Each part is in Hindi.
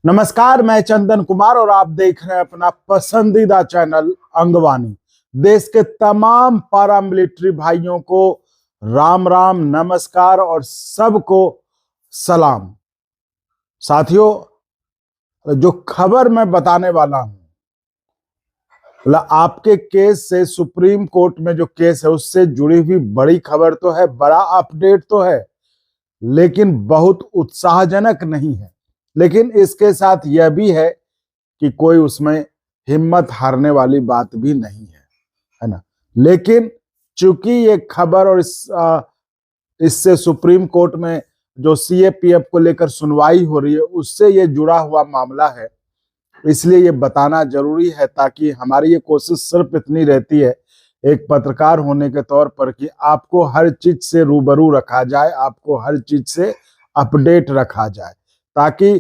नमस्कार, मैं चंदन कुमार और आप देख रहे हैं अपना पसंदीदा चैनल अंगवानी। देश के तमाम पारा मिलिट्री भाइयों को राम राम, नमस्कार और सबको सलाम। साथियों, जो खबर मैं बताने वाला हूं, मतलब आपके केस से, सुप्रीम कोर्ट में जो केस है उससे जुड़ी हुई बड़ी खबर तो है, बड़ा अपडेट तो है, लेकिन बहुत उत्साहजनक नहीं है। लेकिन इसके साथ यह भी है कि कोई उसमें हिम्मत हारने वाली बात भी नहीं है ना। लेकिन चूंकि ये खबर और इससे सुप्रीम कोर्ट में जो सीएपीएफ को लेकर सुनवाई हो रही है उससे ये जुड़ा हुआ मामला है, इसलिए ये बताना जरूरी है, ताकि हमारी ये कोशिश सिर्फ इतनी रहती है एक पत्रकार होने के तौर पर कि आपको हर चीज से रूबरू रखा जाए, आपको हर चीज से अपडेट रखा जाए, ताकि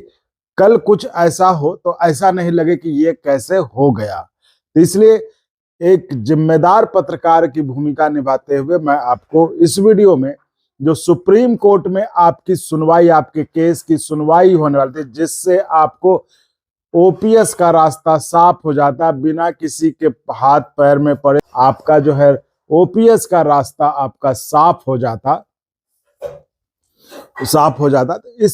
कल कुछ ऐसा हो तो ऐसा नहीं लगे कि ये कैसे हो गया। तो इसलिए एक जिम्मेदार पत्रकार की भूमिका निभाते हुए मैं आपको इस वीडियो में जो सुप्रीम कोर्ट में आपकी सुनवाई, आपके केस की सुनवाई होने वाली थी, जिससे आपको ओपीएस का रास्ता साफ हो जाता, बिना किसी के हाथ पैर में पड़े आपका जो है ओपीएस का रास्ता आपका साफ हो जाता। तो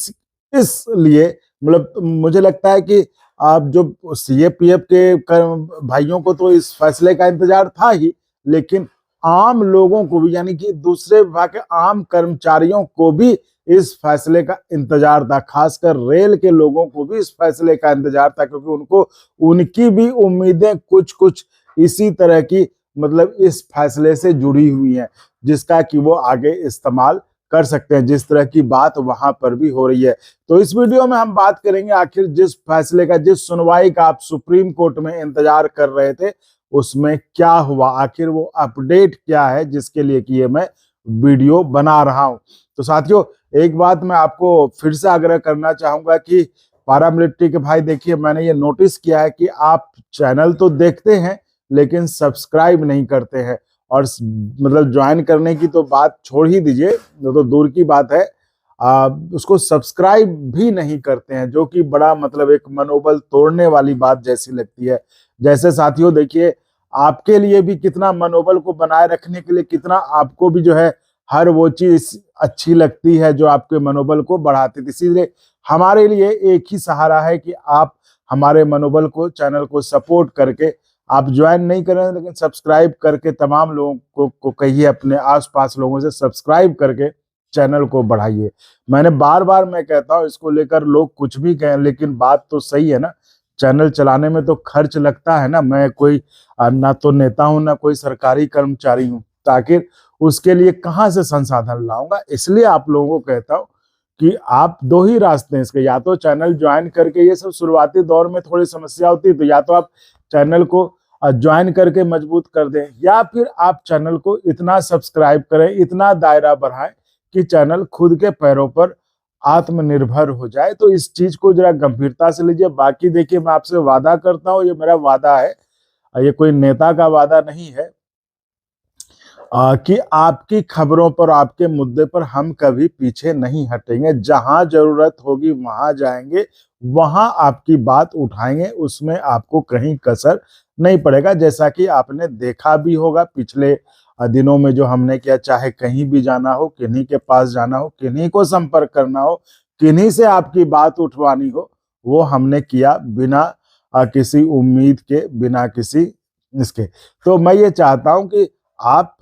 इसलिए मतलब मुझे लगता है कि आप जो सीएपीएफ के भाइयों को तो इस फैसले का इंतजार था ही, लेकिन आम लोगों को भी, यानी कि दूसरे विभाग के आम कर्मचारियों को भी इस फैसले का इंतजार था। खासकर रेल के लोगों को भी इस फैसले का इंतजार था, क्योंकि उनको उनकी भी उम्मीदें कुछ कुछ इसी तरह की, मतलब इस फैसले से जुड़ी हुई हैं, जिसका कि वो आगे इस्तेमाल कर सकते हैं, जिस तरह की बात वहां पर भी हो रही है। तो इस वीडियो में हम बात करेंगे आखिर जिस फैसले का, जिस सुनवाई का आप सुप्रीम कोर्ट में इंतजार कर रहे थे, उसमें क्या हुआ, आखिर वो अपडेट क्या है जिसके लिए कि ये मैं वीडियो बना रहा हूं। तो साथियों, एक बात मैं आपको फिर से आग्रह करना चाहूंगा कि पारामिलिट्री के भाई, देखिए मैंने ये नोटिस किया है कि आप चैनल तो देखते हैं लेकिन सब्सक्राइब नहीं करते हैं, और मतलब ज्वाइन करने की तो बात छोड़ ही दीजिए, वो तो दूर की बात है, उसको सब्सक्राइब भी नहीं करते हैं, जो कि बड़ा मतलब एक मनोबल तोड़ने वाली बात जैसी लगती है। जैसे साथियों देखिए, आपके लिए भी कितना मनोबल को बनाए रखने के लिए कितना आपको भी जो है हर वो चीज अच्छी लगती है जो आपके मनोबल को बढ़ाती थी। इसीलिए हमारे लिए एक ही सहारा है कि आप हमारे मनोबल को, चैनल को सपोर्ट करके, आप ज्वाइन नहीं करें लेकिन सब्सक्राइब करके तमाम लोगों को कहिए, अपने आसपास लोगों से सब्सक्राइब करके चैनल को बढ़ाइए। मैंने बार बार मैं कहता हूं, इसको लेकर लोग कुछ भी कहें, लेकिन बात तो सही है ना। चैनल चलाने में तो खर्च लगता है ना। मैं कोई ना तो नेता हूं ना कोई सरकारी कर्मचारी हूं, तो आखिर उसके लिए कहां से संसाधन लाऊंगा। इसलिए आप लोगों को कहता हूं कि आप दो ही रास्ते हैं इसके, या तो चैनल ज्वाइन करके, ये सब शुरुआती दौर में थोड़ी समस्या होती है, तो या तो आप चैनल को ज्वाइन करके मजबूत कर दें, या फिर आप चैनल को इतना सब्सक्राइब करें, इतना दायरा बढ़ाएं कि चैनल खुद के पैरों पर आत्मनिर्भर हो जाए। तो इस चीज को जरा गंभीरता से लीजिए। बाकी देखिए, मैं आपसे वादा करता हूं, ये मेरा वादा है, ये कोई नेता का वादा नहीं है, कि आपकी खबरों पर, आपके मुद्दे पर हम कभी पीछे नहीं हटेंगे। जहां जरूरत होगी वहां जाएंगे, वहां आपकी बात उठाएंगे, उसमें आपको कहीं कसर नहीं पड़ेगा। जैसा कि आपने देखा भी होगा पिछले दिनों में जो हमने किया, चाहे कहीं भी जाना हो, किन्हीं के पास जाना हो, किन्हीं को संपर्क करना हो, किन्हीं से आपकी बात उठवानी हो, वो हमने किया बिना किसी उम्मीद के, बिना किसी इसके। तो मैं ये चाहता हूं कि आप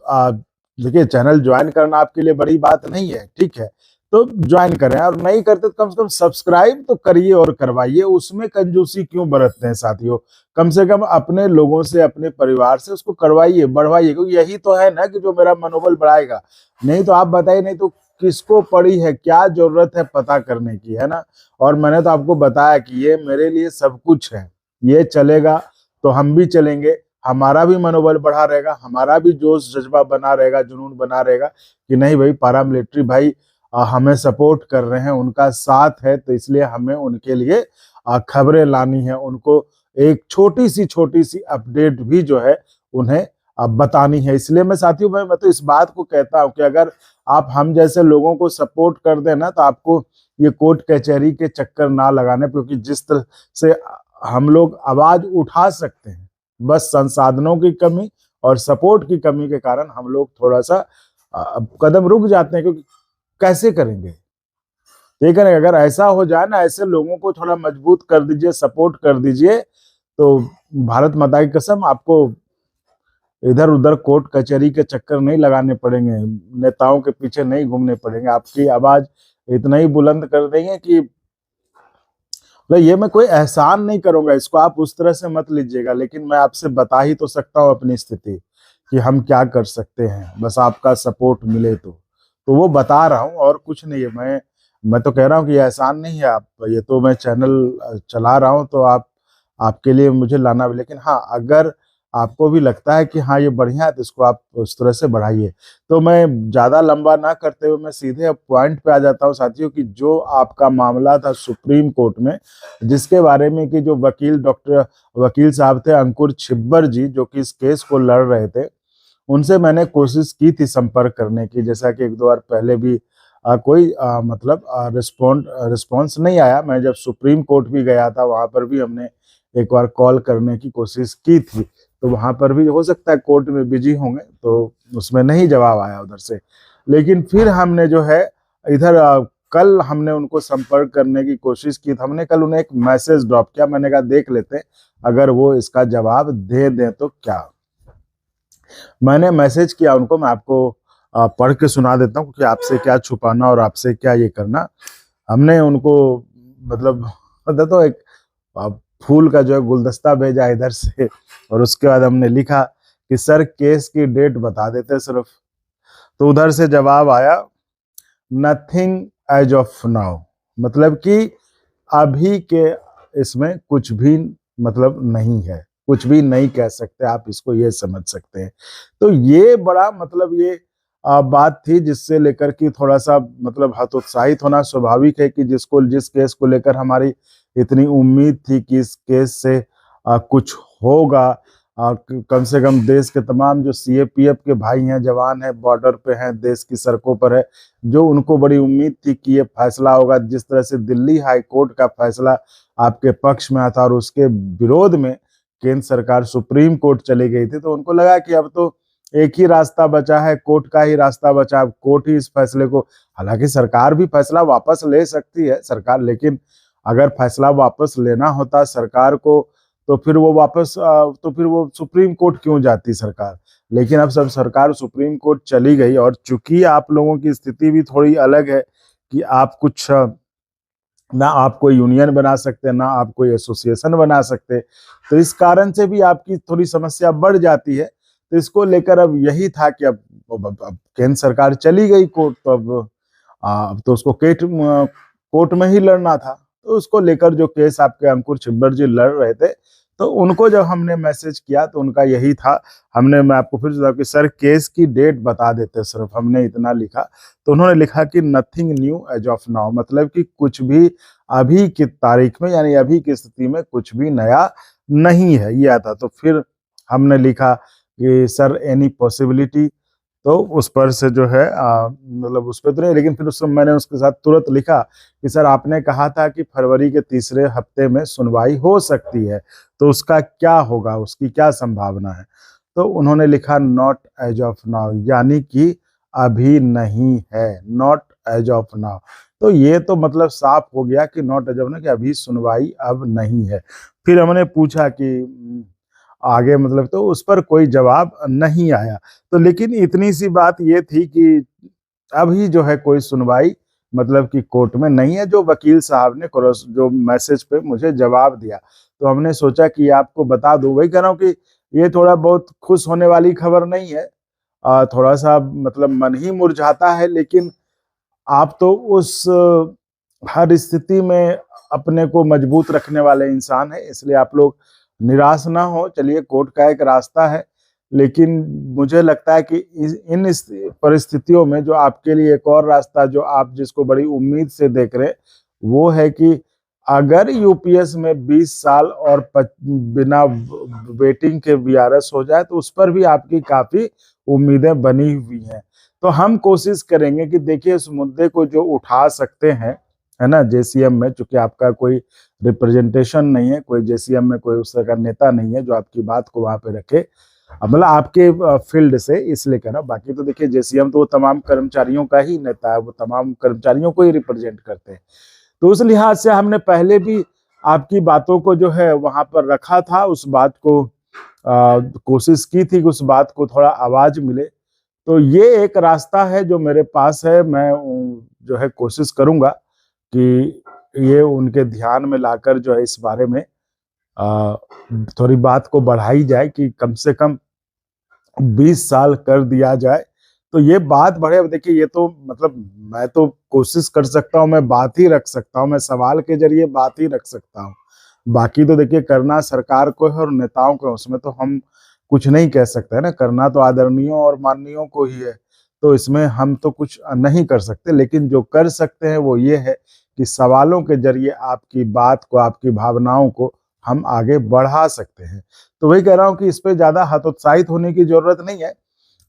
देखिए, चैनल ज्वाइन करना आपके लिए बड़ी बात नहीं है, ठीक है, तो ज्वाइन करें, और नहीं करते तो कम से कम सब्सक्राइब तो करिए और करवाइए। उसमें कंजूसी क्यों बरतते हैं साथियों? कम से कम अपने लोगों से, अपने परिवार से उसको करवाइए, बढ़वाइए, क्योंकि यही तो है ना कि जो मेरा मनोबल बढ़ाएगा। नहीं तो आप बताइए, नहीं तो किसको पड़ी है, क्या जरूरत है पता करने की, है ना। और मैंने तो आपको बताया कि ये मेरे लिए सब कुछ है, ये चलेगा तो हम भी चलेंगे, हमारा भी मनोबल बढ़ा रहेगा, हमारा भी जोश जज्बा बना रहेगा, जुनून बना रहेगा कि नहीं भाई, पारामिलिट्री भाई हमें सपोर्ट कर रहे हैं, उनका साथ है, तो इसलिए हमें उनके लिए खबरें लानी है, उनको एक छोटी सी अपडेट भी जो है उन्हें बतानी है। इसलिए मैं साथियों, मैं तो इस बात को कहता हूं कि अगर आप हम जैसे लोगों को सपोर्ट कर देना तो आपको ये कोर्ट कचहरी के चक्कर ना लगाने, क्योंकि जिस तरह से हम लोग आवाज उठा सकते हैं, बस संसाधनों की कमी और सपोर्ट की कमी के कारण हम लोग थोड़ा सा कदम रुक जाते हैं, क्योंकि कैसे करेंगे, ठीक है ना। अगर ऐसा हो जाए ना, ऐसे लोगों को थोड़ा मजबूत कर दीजिए, सपोर्ट कर दीजिए, तो भारत माता की कसम आपको इधर उधर कोर्ट कचहरी के चक्कर नहीं लगाने पड़ेंगे, नेताओं के पीछे नहीं घूमने पड़ेंगे, आपकी आवाज इतना ही बुलंद कर देंगे कि ये मैं कोई एहसान नहीं करूंगा, इसको आप उस तरह से मत लीजिएगा, लेकिन मैं आपसे बता ही तो सकता हूँ अपनी स्थिति कि हम क्या कर सकते हैं, बस आपका सपोर्ट मिले तो वो बता रहा हूँ और कुछ नहीं है। मैं तो कह रहा हूँ कि एहसान नहीं है, आप ये तो मैं चैनल चला रहा हूँ तो आप आपके लिए मुझे लाना भी, लेकिन हाँ अगर आपको भी लगता है कि हाँ ये बढ़िया है तो इसको आप उस तरह से बढ़ाइए। तो मैं ज्यादा लंबा ना करते हुए मैं सीधे अब पॉइंट पे आ जाता हूँ साथियों, कि जो आपका मामला था सुप्रीम कोर्ट में, जिसके बारे में कि जो वकील साहब थे अंकुर छिब्बर जी, जो कि इस केस को लड़ रहे थे, उनसे मैंने कोशिश की थी संपर्क करने की, जैसा कि एक दो बार पहले भी कोई मतलब रिस्पॉन्स नहीं आया। मैं जब सुप्रीम कोर्ट भी गया था वहां पर भी हमने एक बार कॉल करने की कोशिश की थी, तो वहां पर भी हो सकता है कोर्ट में बिजी होंगे तो उसमें नहीं जवाब आया उधर से। लेकिन फिर हमने जो है इधर कल हमने उनको संपर्क करने की कोशिश की, हमने कल उन्हें एक मैसेज ड्रॉप किया, मैंने कहा देख लेते हैं अगर वो इसका जवाब दे दें तो क्या। मैंने मैसेज किया उनको, मैं आपको पढ़ के सुना देता हूँ कि आपसे क्या छुपाना और आपसे क्या ये करना। हमने उनको मतलब तो एक फूल का जो है गुलदस्ता भेजा इधर से, और उसके बाद हमने लिखा कि सर केस की डेट बता देते सिर्फ। तो उधर से जवाब आया नथिंग एज ऑफ नाउ, मतलब कि अभी के इसमें कुछ भी मतलब नहीं है, कुछ भी नहीं कह सकते आप, इसको ये समझ सकते हैं। तो ये बड़ा मतलब ये बात थी जिससे लेकर कि थोड़ा सा मतलब हतोत्साहित होना स्वाभाविक है कि जिस केस को लेकर हमारी इतनी उम्मीद थी कि इस केस से कुछ होगा, कम से कम देश के तमाम जो सीएपीएफ के भाई हैं, जवान हैं, बॉर्डर पे हैं, देश की सड़कों पर है, जो उनको बड़ी उम्मीद थी कि ये फैसला होगा। जिस तरह से दिल्ली हाई कोर्ट का फैसला आपके पक्ष में आता और उसके विरोध में केंद्र सरकार सुप्रीम कोर्ट चली गई थी, तो उनको लगा कि अब तो एक ही रास्ता बचा है, कोर्ट का ही रास्ता बचा है, कोर्ट ही इस फैसले को, हालांकि सरकार भी फैसला वापस ले सकती है सरकार, लेकिन अगर फैसला वापस लेना होता सरकार को तो फिर वो वापस तो फिर वो सुप्रीम कोर्ट क्यों जाती सरकार। लेकिन अब सब सरकार सुप्रीम कोर्ट चली गई, और चूंकि आप लोगों की स्थिति भी थोड़ी अलग है कि आप कुछ ना आप कोई यूनियन बना सकते, ना आप कोई एसोसिएशन बना सकते, तो इस कारण से भी आपकी थोड़ी समस्या बढ़ जाती है। तो इसको लेकर अब यही था कि अब केंद्र सरकार चली गई कोर्ट, तो अब तो उसको कोर्ट में ही लड़ना था। तो उसको लेकर जो केस आपके अंकुर छिब्बर जी लड़ रहे थे, तो उनको जब हमने मैसेज किया तो उनका यही था, मैं आपको फिर बताऊं कि सर केस की डेट बता देते, सिर्फ हमने इतना लिखा। तो उन्होंने लिखा कि nothing new age of now, मतलब कि कुछ भी अभी की तारीख में यानी अभी की स्थिति में कुछ भी नया नहीं है, ये आता। तो फिर हमने लिखा कि सर एनी पॉसिबिलिटी, तो उस पर से जो है मतलब उस पर तो नहीं, लेकिन फिर उस मैंने उसके साथ तुरंत लिखा कि सर आपने कहा था कि फरवरी के तीसरे हफ्ते में सुनवाई हो सकती है, तो उसका क्या होगा, उसकी क्या संभावना है। तो उन्होंने लिखा नॉट एज ऑफ नाउ, यानी कि अभी नहीं है, नॉट एज ऑफ नाउ। तो ये तो मतलब साफ हो गया कि नॉट एज ऑफ नाउ, कि अभी सुनवाई अब नहीं है। फिर हमने पूछा कि आगे मतलब, तो उस पर कोई जवाब नहीं आया। तो लेकिन इतनी सी बात ये थी कि अभी जो है कोई सुनवाई मतलब कि कोर्ट में नहीं है, जो वकील साहब ने जो मैसेज पे मुझे जवाब दिया, तो हमने सोचा कि आपको बता दूं। वही कह रहा हूँ कि ये थोड़ा बहुत खुश होने वाली खबर नहीं है, थोड़ा सा मतलब मन ही मुरझाता है, लेकिन आप तो उस हर स्थिति में अपने को मजबूत रखने वाले इंसान है, इसलिए आप लोग निराश ना हो। चलिए कोर्ट का एक रास्ता है, लेकिन मुझे लगता है कि इन परिस्थितियों में जो आपके लिए एक और रास्ता, जो आप जिसको बड़ी उम्मीद से देख रहे, वो है कि अगर यूपीएस में 20 साल और बिना वेटिंग के वीआरएस हो जाए, तो उस पर भी आपकी काफी उम्मीदें बनी हुई हैं। तो हम कोशिश करेंगे कि देखिए इस मुद्दे को जो उठा सकते हैं, है ना, जेसीएम में, चूंकि आपका कोई रिप्रेजेंटेशन नहीं है, कोई जेसीएम में कोई उस तरह का नेता नहीं है जो आपकी बात को वहां पे रखे, मतलब आपके फील्ड से, इसलिए कह रहा हूं। बाकी तो देखिए जेसीएम तो वो तमाम कर्मचारियों का ही नेता है, वो तमाम कर्मचारियों को ही रिप्रेजेंट करते हैं। तो उस लिहाज से हमने पहले भी आपकी बातों को जो है वहां पर रखा था, उस बात को कोशिश की थी कि उस बात को थोड़ा आवाज मिले। तो ये एक रास्ता है जो मेरे पास है, मैं जो है कोशिश करूंगा कि ये उनके ध्यान में लाकर जो है इस बारे में थोड़ी बात को बढ़ाई जाए कि कम से कम 20 साल कर दिया जाए, तो ये बात बढ़े। अब देखिए ये तो मतलब मैं तो कोशिश कर सकता हूँ, मैं बात ही रख सकता हूँ, मैं सवाल के जरिए बात ही रख सकता हूँ। बाकी तो देखिए करना सरकार को है और नेताओं को, उसमें तो हम कुछ नहीं कह सकते है ना, करना तो आदरणीयों और माननीयों को ही है, तो इसमें हम तो कुछ नहीं कर सकते। लेकिन जो कर सकते हैं वो ये है कि सवालों के जरिए आपकी बात को, आपकी भावनाओं को हम आगे बढ़ा सकते हैं। तो वही कह रहा हूँ कि इस पे ज्यादा हतोत्साहित होने की जरूरत नहीं है,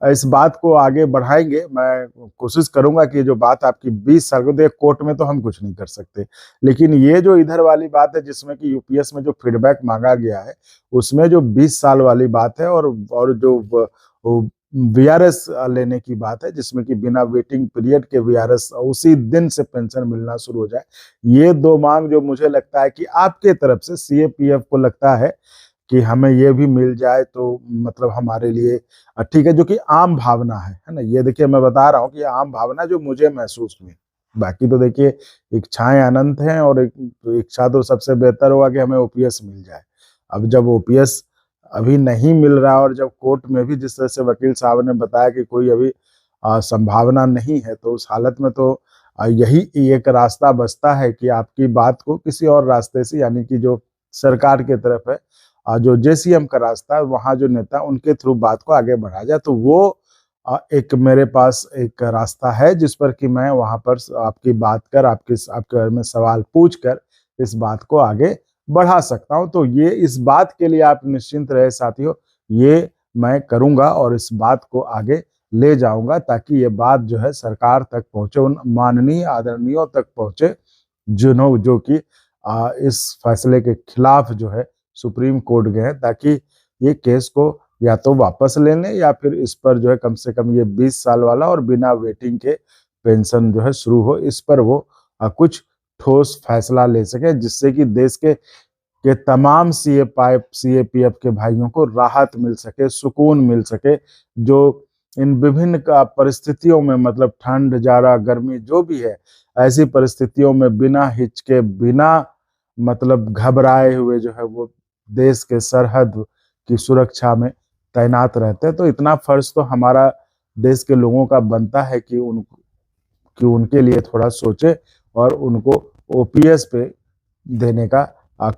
इस बात को आगे बढ़ाएंगे। मैं कोशिश करूंगा कि जो बात आपकी 20 साल को, देख कोर्ट में तो हम कुछ नहीं कर सकते, लेकिन ये जो इधर वाली बात है जिसमें कि यूपीएस में जो फीडबैक मांगा गया है, उसमें जो 20 साल वाली बात है और जो वीआरएस लेने की बात है, जिसमें कि बिना वेटिंग पीरियड के वीआरएस उसी दिन से पेंशन मिलना शुरू हो जाए, ये दो मांग जो मुझे लगता है कि आपके तरफ से सीएपीएफ को लगता है कि हमें ये भी मिल जाए तो मतलब हमारे लिए ठीक है, जो कि आम भावना है ना। ये देखिए मैं बता रहा हूँ कि आम भावना जो मुझे महसूस हुई। बाकी तो देखिए इच्छाएं अनंत हैं, और इच्छा तो सबसे बेहतर होगा कि हमें ओपीएस मिल जाए। अब जब ओपीएस अभी नहीं मिल रहा, और जब कोर्ट में भी जिस तरह से वकील साहब ने बताया कि कोई अभी संभावना नहीं है, तो उस हालत में तो यही एक रास्ता बचता है कि आपकी बात को किसी और रास्ते से, यानी कि जो सरकार की तरफ है, जो जेसीएम का रास्ता है, वहां जो नेता उनके थ्रू बात को आगे बढ़ाया जाए, तो वो एक मेरे पास एक रास्ता है जिस पर कि मैं वहां पर आपकी बात कर, आपके बारे में सवाल पूछ कर इस बात को आगे बढ़ा सकता हूं। तो ये इस बात के लिए आप निश्चिंत रहे साथियों, ये मैं करूंगा और इस बात को आगे ले जाऊंगा, ताकि ये बात जो है सरकार तक पहुंचे, उन माननीय आदरणीयों तक पहुंचे जो कि इस फैसले के खिलाफ जो है सुप्रीम कोर्ट गए हैं, ताकि ये केस को या तो वापस ले लें या फिर इस पर जो है कम से कम ये 20 साल वाला और बिना वेटिंग के पेंशन जो है शुरू हो, इस पर वो कुछ ठोस फैसला ले सके, जिससे कि देश के तमाम सीएपीएफ के भाइयों को राहत मिल सके, सुकून मिल सके, जो इन विभिन्न परिस्थितियों में, मतलब ठंड, जाड़ा, गर्मी जो भी है, ऐसी परिस्थितियों में बिना हिचके, बिना मतलब घबराए हुए जो है वो देश के सरहद की सुरक्षा में तैनात रहते हैं। तो इतना फर्ज तो हमारा देश के लोगों का बनता है कि उनके लिए थोड़ा सोचे और उनको ओपीएस पे देने का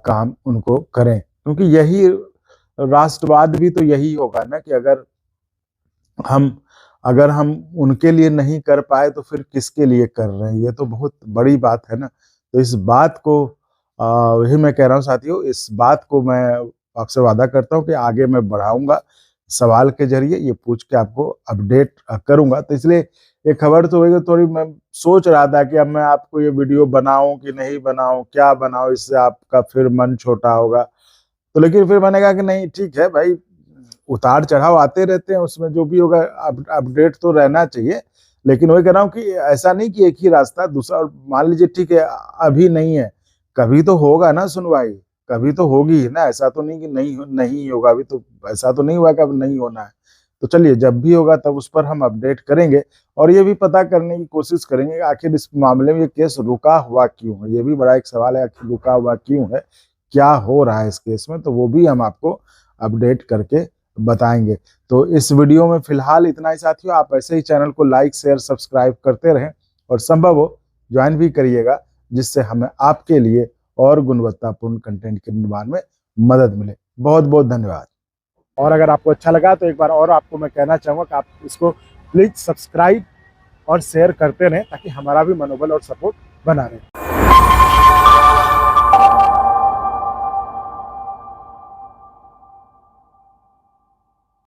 काम उनको करें, क्योंकि यही राष्ट्रवाद भी तो यही होगा ना, कि अगर हम उनके लिए नहीं कर पाए तो फिर किसके लिए कर रहे हैं। ये तो बहुत बड़ी बात है ना। तो इस बात को यही मैं कह रहा हूँ साथियों, इस बात को मैं आपसे वादा करता हूँ कि आगे मैं बढ़ाऊंगा, सवाल के जरिए ये पूछ के आपको अपडेट करूंगा। तो इसलिए ये खबर तो होगी, थोड़ी मैं सोच रहा था कि अब मैं आपको ये वीडियो बनाऊं कि नहीं बनाऊं, क्या बनाऊं, इससे आपका फिर मन छोटा होगा। तो लेकिन फिर मैंने कहा कि नहीं, ठीक है भाई, उतार चढ़ाव आते रहते हैं, उसमें जो भी होगा अपडेट तो रहना चाहिए। लेकिन वही कह रहा हूँ कि ऐसा नहीं कि एक ही रास्ता, दूसरा मान लीजिए ठीक है अभी नहीं है, कभी तो होगा ना सुनवाई, कभी तो होगी ना, ऐसा तो नहीं कि नहीं होगा। अभी तो ऐसा तो नहीं हुआ कि अब नहीं होना है। तो चलिए जब भी होगा तब उस पर हम अपडेट करेंगे, और ये भी पता करने की कोशिश करेंगे कि आखिर इस मामले में ये केस रुका हुआ क्यों है। ये भी बड़ा एक सवाल है, आखिर रुका हुआ क्यों है, क्या हो रहा है इस केस में, तो वो भी हम आपको अपडेट करके बताएंगे। तो इस वीडियो में फिलहाल इतना ही साथियों। आप ऐसे ही चैनल को लाइक, शेयर, सब्सक्राइब करते रहें, और संभव हो ज्वाइन भी करिएगा, जिससे हमें आपके लिए और गुणवत्तापूर्ण कंटेंट के निर्माण में मदद मिले। बहुत बहुत धन्यवाद। और अगर आपको अच्छा लगा तो एक बार और आपको मैं कहना चाहूँगा कि आप इसको प्लीज सब्सक्राइब और शेयर करते रहें, ताकि हमारा भी मनोबल और सपोर्ट बना रहे।